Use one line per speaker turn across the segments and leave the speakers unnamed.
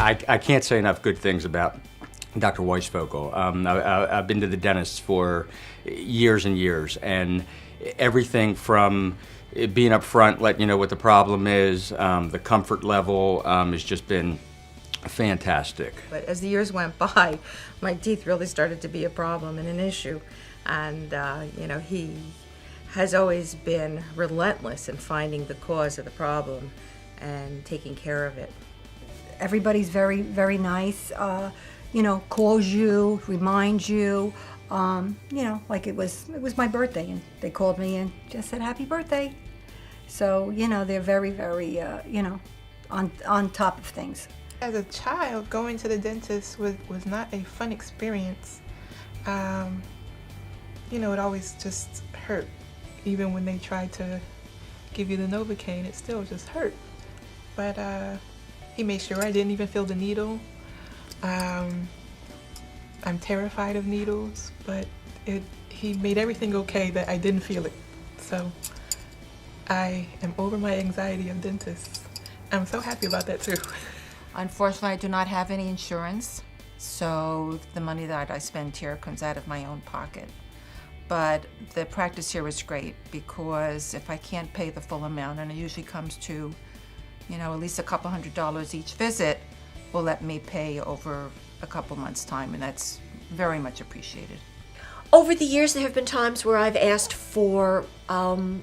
I can't say enough good things about Dr. Weisfogel. I've been to the dentist for years and years, and everything from being up front, letting you know what the problem is, the comfort level has just been fantastic.
But as the years went by, my teeth really started to be a problem and an issue. And, he has always been relentless in finding the cause of the problem and taking care of it.
Everybody's very, very nice, calls you, reminds you, like it was my birthday, and they called me and just said happy birthday. So, they're very, very, on top of things.
As a child, going to the dentist was not a fun experience. It always just hurt. Even when they tried to give you the Novocaine, it still just hurt. But he made sure I didn't even feel the needle. I'm terrified of needles, but he made everything okay that I didn't feel it. So I am over my anxiety of dentists. I'm so happy about that too.
Unfortunately, I do not have any insurance, so the money that I spend here comes out of my own pocket. But the practice here is great because if I can't pay the full amount, and it usually comes to, at least a couple $100 each visit, will let me pay over a couple months' time, and that's very much appreciated.
Over the years, there have been times where I've asked for, I'll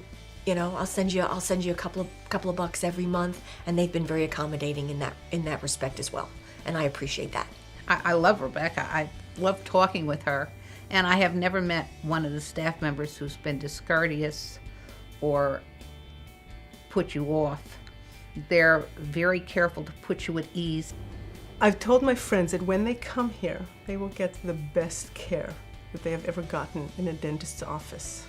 send you a couple of bucks every month, and they've been very accommodating in that respect as well, and I appreciate that.
I love Rebecca. I love talking with her, and I have never met one of the staff members who's been discourteous or put you off. They're very careful to put you at ease.
I've told my friends that when they come here, they will get the best care that they have ever gotten in a dentist's office.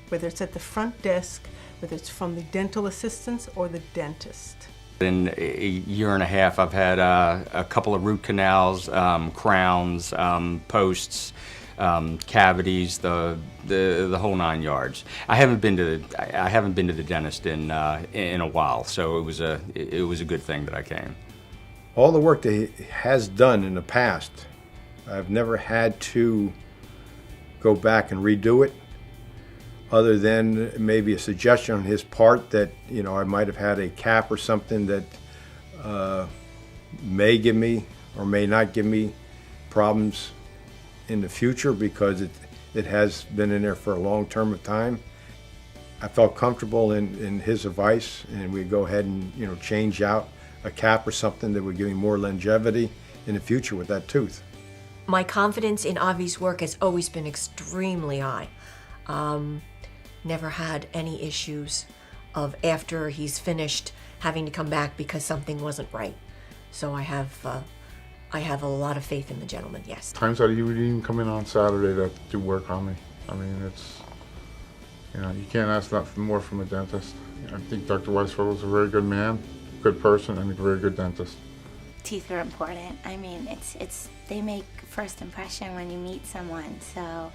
Whether it's at the front desk, whether it's from the dental assistants or the dentist.
In a year and a half, I've had a couple of root canals, crowns, posts, cavities, the whole 9 yards. I haven't been to the dentist in a while, so it was a good thing that I came.
All the work that he has done in the past, I've never had to go back and redo it, other than maybe a suggestion on his part that, I might have had a cap or something that may give me or may not give me problems in the future, because it has been in there for a long term of time. I felt comfortable in his advice, and we'd go ahead and change out a cap or something that would give me more longevity in the future with that tooth.
My confidence in Avi's work has always been extremely high. Never had any issues of after he's finished having to come back because something wasn't right. So I have a lot of faith in the gentleman, yes.
Times that he would even come in on Saturday to do work on me. I mean, it's, you can't ask nothing more from a dentist. I think Dr. Weisfogel is a very good man, good person, and a very good dentist.
Teeth are important. I mean, they make first impression when you meet someone. So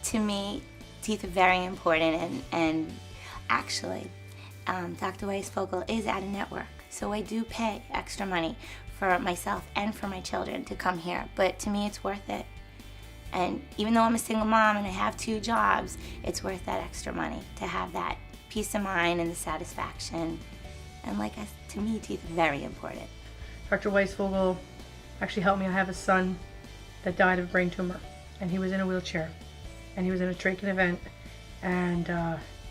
to me, teeth are very important, and actually, Dr. Weisfogel is out of network. So I do pay extra money for myself and for my children to come here, but to me it's worth it. And even though I'm a single mom and I have 2 jobs, it's worth that extra money to have that peace of mind and the satisfaction. And to me, teeth are very important.
Dr. Weisfogel actually helped me. I have a son that died of a brain tumor, and he was in a wheelchair, and he was in a trachea event, and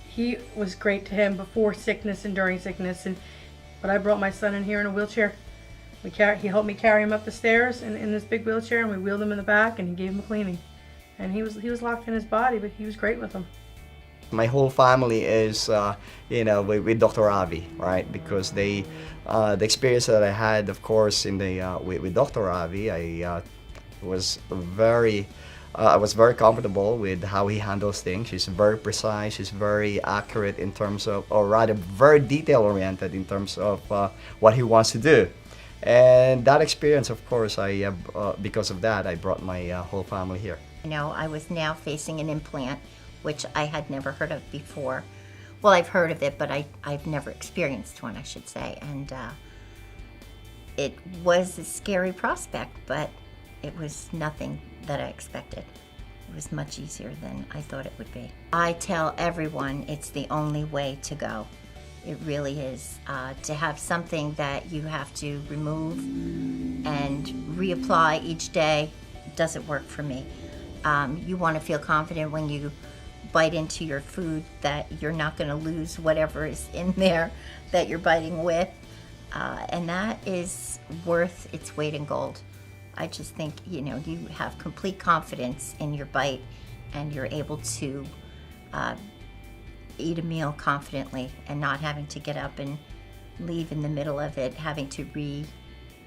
he was great to him before sickness and during sickness. But I brought my son in here in a wheelchair. He helped me carry him up the stairs in this big wheelchair, and we wheeled him in the back, and he gave him a cleaning. And he was locked in his body, but he was great with him.
My whole family is, with Dr. Avi, right? Because the experience that I had, of course, with Dr. Avi, I was very comfortable with how he handles things. He's very precise. He's very accurate in terms of, or rather, very detail-oriented in terms of what he wants to do. And that experience, of course, because of that, I brought my whole family here.
I was now facing an implant, which I had never heard of before. Well, I've heard of it, but I've never experienced one, I should say. And it was a scary prospect, but it was nothing that I expected. It was much easier than I thought it would be. I tell everyone it's the only way to go. It really is. To have something that you have to remove and reapply each day doesn't work for me. You want to feel confident when you bite into your food that you're not going to lose whatever is in there that you're biting with. And that is worth its weight in gold. I just think, you have complete confidence in your bite and you're able to eat a meal confidently and not having to get up and leave in the middle of it, having to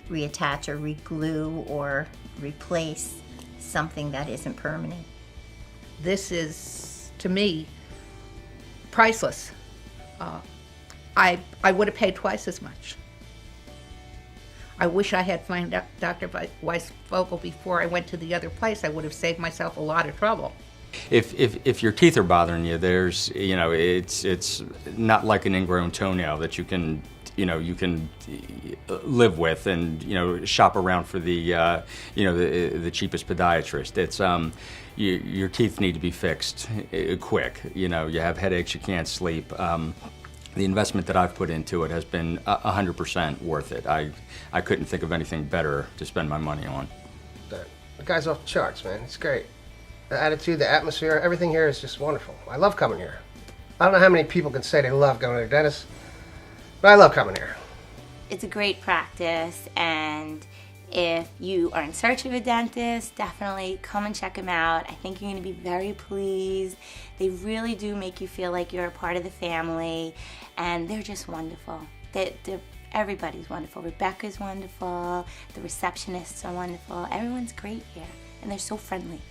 reattach or reglue or replace something that isn't permanent.
This is, to me, priceless. I would have paid twice as much. I wish I had found out Dr. Weisfogel before I went to the other place. I would have saved myself a lot of trouble.
If your teeth are bothering you, there's, it's not like an ingrown toenail that you can live with and, shop around for the, the cheapest podiatrist. It's, your teeth need to be fixed quick. You have headaches, you can't sleep. The investment that I've put into it has been 100% worth it. I couldn't think of anything better to spend my money on.
The guy's off the charts, man. It's great. The attitude, the atmosphere, everything here is just wonderful. I love coming here. I don't know how many people can say they love going to their dentist, but I love coming here.
It's a great practice, and if you are in search of a dentist, definitely come and check them out. I think you're going to be very pleased. They really do make you feel like you're a part of the family, and they're just wonderful. Everybody's wonderful. Rebecca's wonderful. The receptionists are wonderful. Everyone's great here, and they're so friendly.